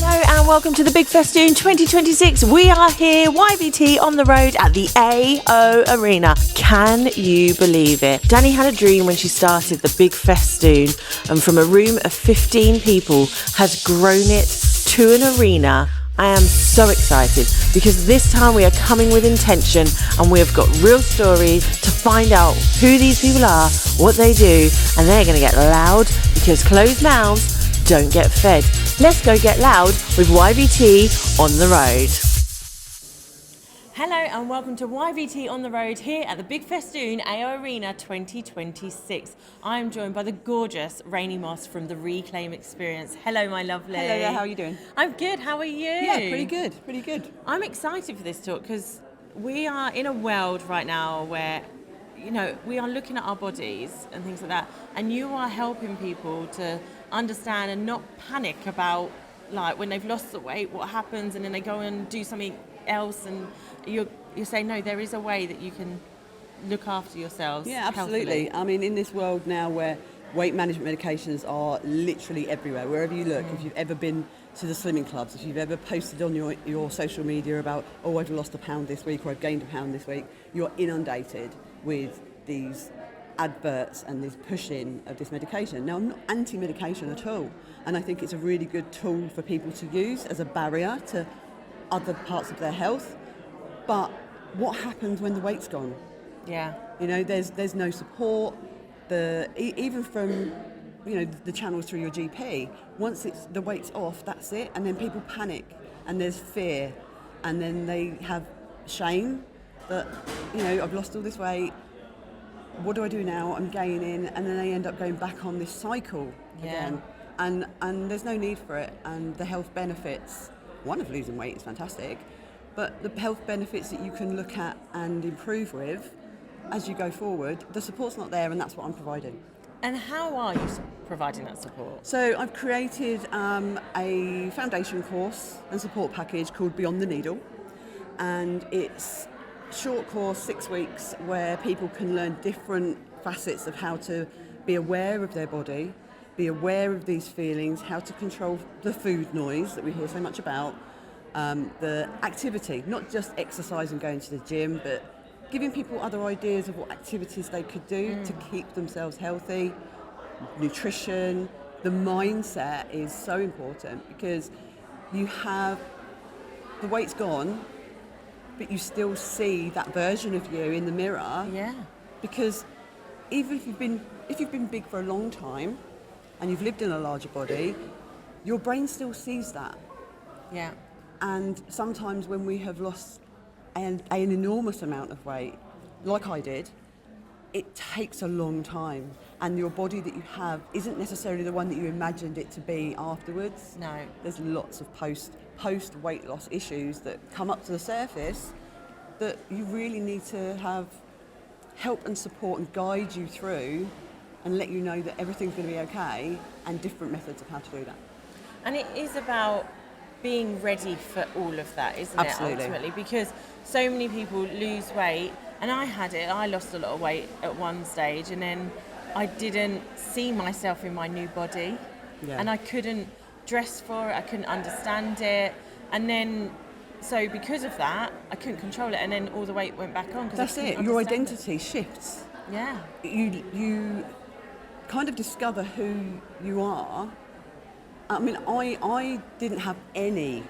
Hello and welcome to the BIG Festoon 2026. We are here, YVT on the road at the AO Arena. Can you believe it? Danny had a dream when she started the BIG Festoon, and from a room of 15 people has grown it to an arena. I am so excited because this time we are coming with intention and we have got real stories to find out who these people are, what they do, and they're going to get loud because closed mouths don't get fed. Let's go get loud with YVT on the road. Hello and welcome to YVT on the road here at the BIG Festoon AO Arena 2026. I am joined by the gorgeous Rainie Moss from the Reclaim Experience. Hello, my lovely. Hello there, how are you doing? I'm good, how are you? Yeah, pretty good. I'm excited for this talk because we are in a world right now where, you know, we are looking at our bodies and things like that, and you are helping people to understand and not panic about, like, when they've lost the weight, what happens, and then they go and do something else, and you're saying, no, there is a way that you can look after yourselves. Yeah, absolutely. Healthily. I mean, in this world now where weight management medications are literally everywhere, wherever you look, if you've ever been to the slimming clubs, if you've ever posted on your social media about, oh, I've lost a pound this week or I've gained a pound this week, you're inundated with these adverts and this pushing of this medication. Now, I'm not anti-medication at all, and I think it's a really good tool for people to use as a barrier to other parts of their health. But what happens when the weight's gone? Yeah. You know, there's no support. Even from, you know, the channels through your GP. Once the weight's off, that's it, and then people panic, and there's fear, and then they have shame that, you know, I've lost all this weight. What do I do now? I'm gaining, and then they end up going back on this cycle again. And there's no need for it. And the health benefits, one of losing weight is fantastic, but the health benefits that you can look at and improve with as you go forward, the support's not there, and that's what I'm providing. And how are you providing that support? So I've created a foundation course and support package called Beyond the Needle, and it's short course, 6 weeks, where people can learn different facets of how to be aware of their body, be aware of these feelings, how to control the food noise that we hear so much about, the activity, not just exercise and going to the gym, but giving people other ideas of what activities they could do to keep themselves healthy, nutrition. The mindset is so important because you have, the weight's gone, but you still see that version of you in the mirror. Yeah. Because even if you've been big for a long time and you've lived in a larger body, your brain still sees that. Yeah. And sometimes when we have lost an enormous amount of weight, like I did, it takes a long time, and your body that you have isn't necessarily the one that you imagined it to be afterwards. No. There's lots of post weight loss issues that come up to the surface that you really need to have help and support and guide you through and let you know that everything's going to be okay, and different methods of how to do that. And it is about being ready for all of that, isn't Absolutely. it, ultimately? Because so many people lose weight, and I had it. I lost a lot of weight at one stage, and then I didn't see myself in my new body, and I couldn't dress for it, I couldn't understand it, and then, so because of that, I couldn't control it, and then all the weight went back on. That's it, your identity shifts. Yeah. You kind of discover who you are. I mean, I didn't have any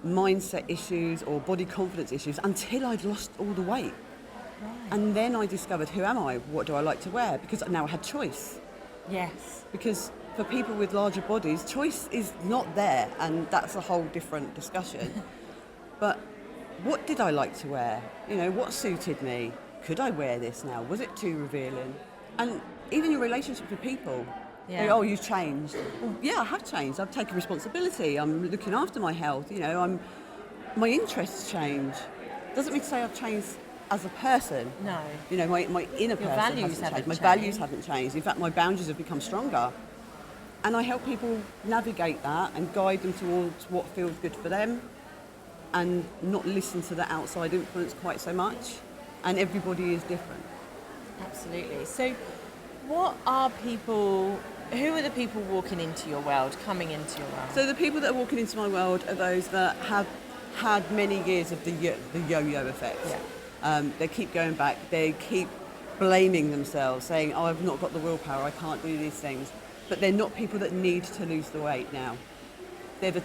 mindset issues or body confidence issues until I'd lost all the weight. Right. And then I discovered, who am I? What do I like to wear? Because now I had choice. Yes. Because for people with larger bodies, choice is not there, and that's a whole different discussion. But what did I like to wear? You know, what suited me? Could I wear this now? Was it too revealing? And even your relationship with people. Yeah. Oh, you've changed. Well, yeah, I have changed. I've taken responsibility. I'm looking after my health. You know, my interests change. Doesn't mean to say I've changed as a person. No. You know, my inner person values hasn't changed. My haven't values changed. haven't changed. In fact, my boundaries have become stronger. And I help people navigate that and guide them towards what feels good for them, and not listen to the outside influence quite so much. And everybody is different. Absolutely. So what are people who are the people walking into your world, coming into your world? So the people that are walking into my world are those that have had many years of the yo-yo effect. Yeah. They keep going back. They keep blaming themselves, saying, "Oh, I've not got the willpower. I can't do these things." But they're not people that need to lose the weight now. They've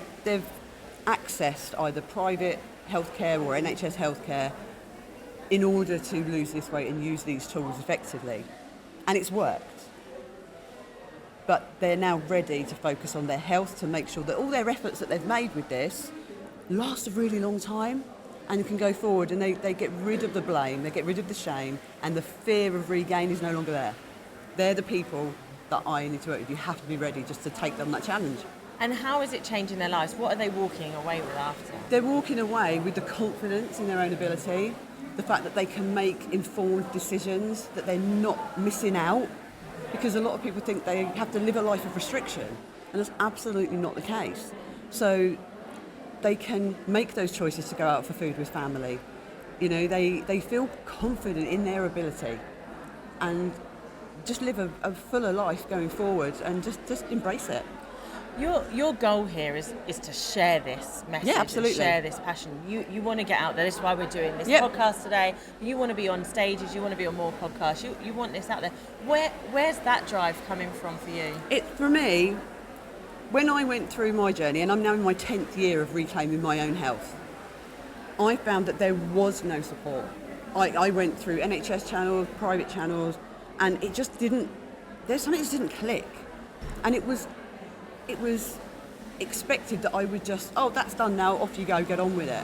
accessed either private healthcare or NHS healthcare in order to lose this weight and use these tools effectively, and it's worked. But they're now ready to focus on their health, to make sure that all their efforts that they've made with this last a really long time and can go forward, and they get rid of the blame, they get rid of the shame, and the fear of regain is no longer there. They're the people that I need to work with. You have to be ready just to take them that challenge. And how is it changing their lives? What are they walking away with after? They're walking away with the confidence in their own ability, the fact that they can make informed decisions, that they're not missing out. Because a lot of people think they have to live a life of restriction, and that's absolutely not the case. So they can make those choices to go out for food with family. You know, they feel confident in their ability and just live a fuller life going forward, and just embrace it. Your goal here is to share this message, Yeah, absolutely. and share this passion. You want to get out there. This is why we're doing this Yep. podcast today. You want to be on stages. You want to be on more podcasts. You want this out there. Where's that drive coming from for you? For me, when I went through my journey, and I'm now in my 10th year of reclaiming my own health, I found that there was no support. I went through NHS channels, private channels, and it just didn't, there's something that just didn't click. And it was expected that I would just, oh, that's done now, off you go, get on with it.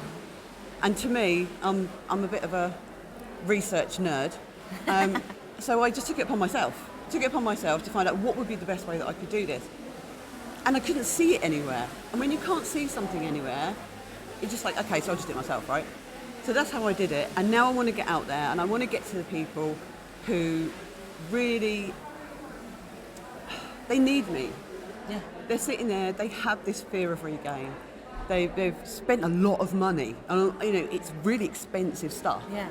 And to me, I'm a bit of a research nerd, so I just took it upon myself to find out what would be the best way that I could do this. And I couldn't see it anywhere. And when you can't see something anywhere, it's just like, okay, so I'll just do it myself, right? So that's how I did it. And now I want to get out there, and I want to get to the people who really, they need me. Yeah. They're sitting there, they have this fear of regain. They've spent a lot of money, and it's really expensive stuff. Yeah.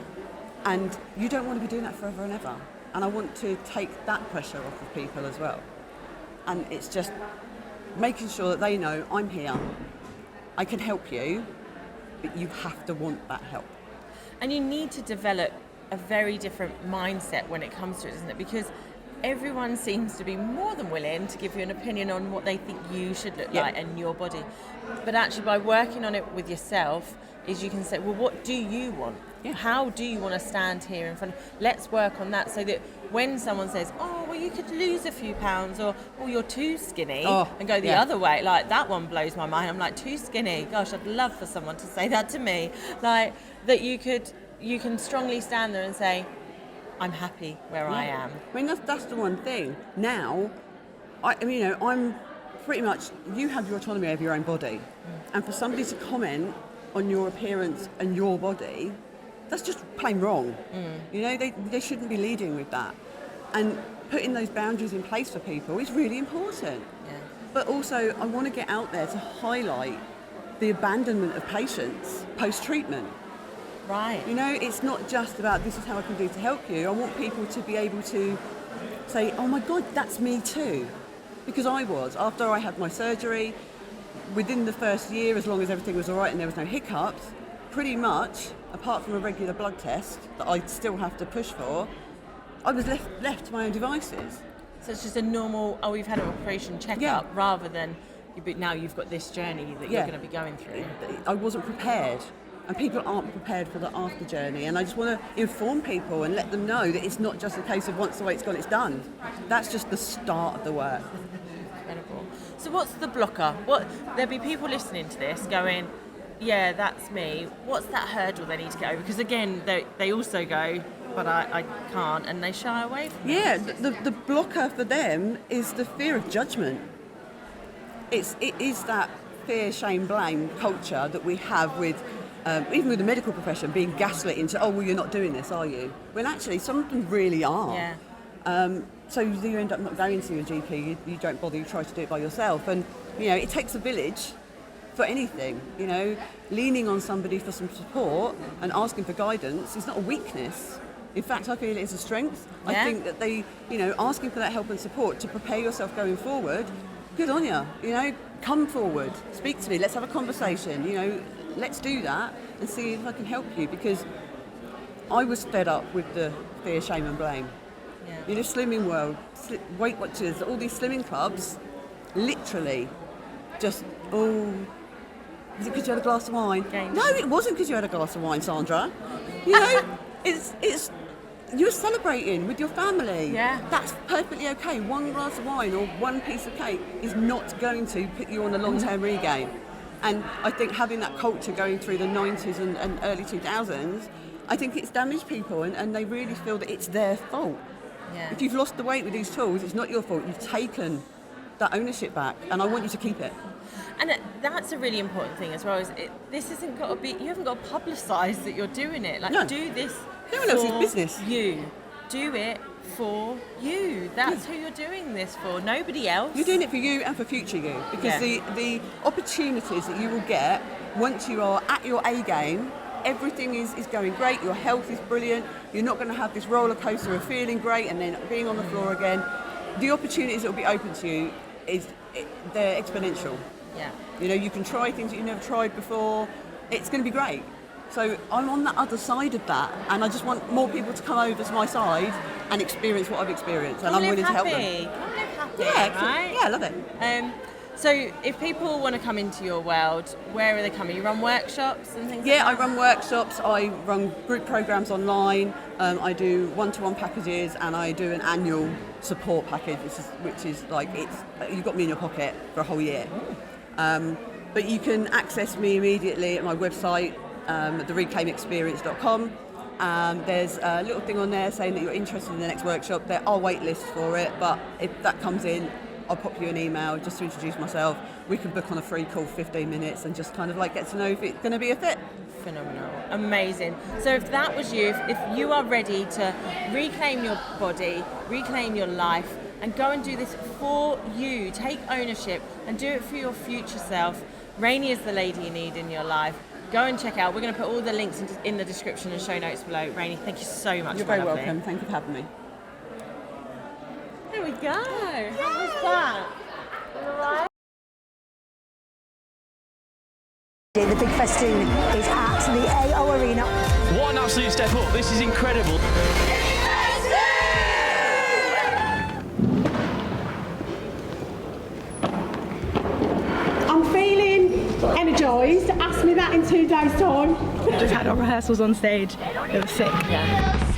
And you don't want to be doing that forever and ever. And I want to take that pressure off of people as well. And it's just making sure that they know, I'm here, I can help you, but you have to want that help. And you need to develop a very different mindset when it comes to it, isn't it? Because everyone seems to be more than willing to give you an opinion on what they think you should look like and your body. But actually, by working on it with yourself, is you can say, well, what do you want? Yeah. How do you want to stand here in front of... Let's work on that, so that when someone says, oh, well, you could lose a few pounds, or oh, you're too skinny, and go the other way, like, that one blows my mind. I'm like, too skinny? Gosh, I'd love for someone to say that to me. Like, that you can strongly stand there and say, I'm happy where I am. I mean, that's the one thing. Now, I'm pretty much, you have your autonomy over your own body. And for somebody to comment on your appearance and your body, that's just plain wrong. They shouldn't be leading with that. And putting those boundaries in place for people is really important. Yeah. But also, I want to get out there to highlight the abandonment of patients post-treatment. Right. It's not just about this is how I can do to help you. I want people to be able to say, oh my God, that's me too. Because I was. After I had my surgery, within the first year, as long as everything was all right and there was no hiccups, pretty much, apart from a regular blood test that I still have to push for, I was left to my own devices. So it's just a normal, we've had an operation checkup, rather than now you've got this journey that you're going to be going through. I wasn't prepared. And people aren't prepared for the after journey. And I just want to inform people and let them know that it's not just a case of once the weight's gone, it's done. That's just the start of the work. Incredible. So what's the blocker? There'll be people listening to this going, yeah, that's me. What's that hurdle they need to get over? Because again, they also go, but I can't, and they shy away from it. Yeah, the blocker for them is the fear of judgment. It is that fear, shame, blame culture that we have with even with the medical profession, being gaslit into, oh, well, you're not doing this, are you? When actually, some of them really are. Yeah. So you end up not going to your GP, you don't bother, you try to do it by yourself. And, it takes a village for anything. Leaning on somebody for some support and asking for guidance is not a weakness. In fact, I feel it's a strength. Yeah. I think that they, asking for that help and support to prepare yourself going forward, good on you. Come forward, speak to me, let's have a conversation, let's do that and see if I can help you, because I was fed up with the fear, shame and blame. Yeah. Slimming world, Weight Watchers, all these slimming clubs, literally just, is it because you had a glass of wine? Games. No, it wasn't because you had a glass of wine, Sandra. It's you're celebrating with your family. Yeah. That's perfectly okay. One glass of wine or one piece of cake is not going to put you on a long-term regain. And I think having that culture going through the 90s and early 2000s, I think it's damaged people and they really feel that it's their fault. Yeah. If you've lost the weight with these tools, it's not your fault. You've taken that ownership back, and I want you to keep it. And that's a really important thing as well. This isn't got to be. You haven't got to publicise that you're doing it. No. Do this. No one else's business. You do it for you. That's who you're doing this for. Nobody else. You're doing it for you and for future you, because the opportunities that you will get once you are at your A game, everything is going great. Your health is brilliant. You're not going to have this roller coaster of feeling great and then being on the floor again. The opportunities that will be open to you they're exponential. Yeah. You can try things that you've never tried before. It's going to be great. So I'm on the other side of that, and I just want more people to come over to my side and experience what I've experienced, and I'm willing to help them. Come live happy. Yeah, right? Yeah, I love it. So if people want to come into your world, where are they coming? You run workshops and things like that? I run workshops, I run group programs online, I do one-to-one packages, and I do an annual support package, which is like, you've got me in your pocket for a whole year. But you can access me immediately at my website, thereclaimexperience.com. There's a little thing on there saying that you're interested in the next workshop. There are wait lists for it, but if that comes in, I'll pop you an email just to introduce myself. We can book on a free call, 15 minutes, and just kind of get to know if it's going to be a fit. Phenomenal. Amazing. So if that was you, if you are ready to reclaim your body, reclaim your life, and go and do this for you, take ownership and do it for your future self, Rainie is the lady you need in your life. Go and check out. We're going to put all the links in the description and show notes below. Rainie, thank you so much. You're very welcome. Thank you for having me. There we go. How was that? All right. The Big Festoon is at the AO Arena. What an absolute step up. This is incredible. I'm feeling energised. Ask me that in 2 days' time. Just had our rehearsals on stage. It was sick. Yeah.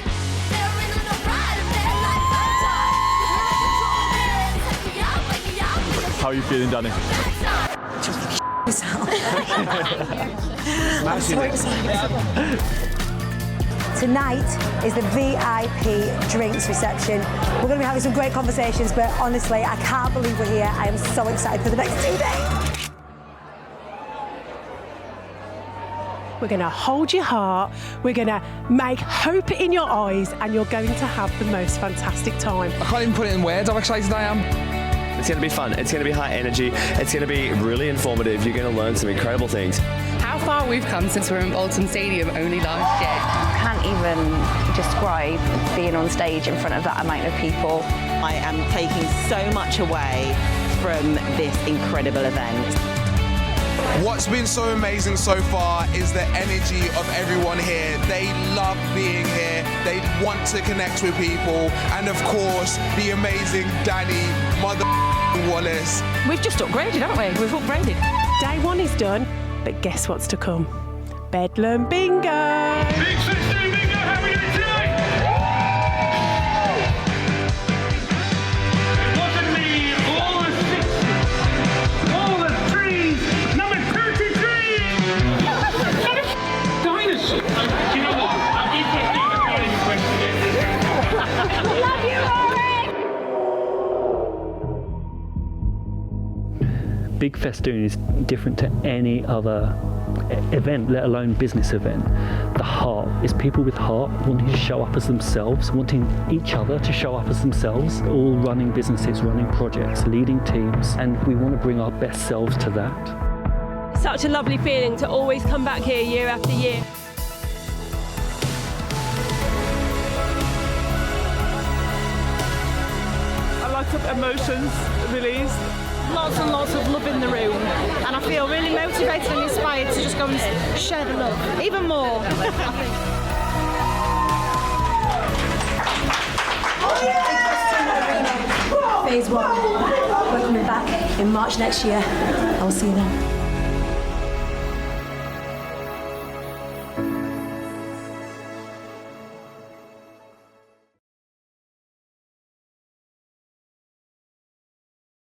How are you feeling, Danny? Tonight is the VIP drinks reception. We're going to be having some great conversations, but honestly, I can't believe we're here. I am so excited for the next 2 days. We're going to hold your heart, we're going to make hope in your eyes, and you're going to have the most fantastic time. I can't even put it in words how excited I am. It's going to be fun, it's going to be high energy, it's going to be really informative, you're going to learn some incredible things. How far we've come since we were in Bolton Stadium only last year. Can't even describe being on stage in front of that amount of people. I am taking so much away from this incredible event. What's been so amazing so far is the energy of everyone here. They love being here. They want to connect with people. And of course, the amazing Danny Wallace. We've just upgraded, haven't we? We've upgraded. Day one is done, but guess what's to come? Bedlam Bingo! Big Festoon Bingo, how are we doing tonight? It wasn't me, all the sixes, all the threes, number 33! Dinosaur! Do you know what? I'm interested in the following question. Love you, Rory! Big Festoon is different to any other event, let alone business event. The heart is people with heart wanting to show up as themselves, wanting each other to show up as themselves, all running businesses, running projects, leading teams, and we want to bring our best selves to that. Such a lovely feeling to always come back here year after year. lot of emotions released. Lots and lots of love in the room, and I feel really motivated and inspired to just go and share the love even more. Phase 1. We're coming back in March next year. I will see you then.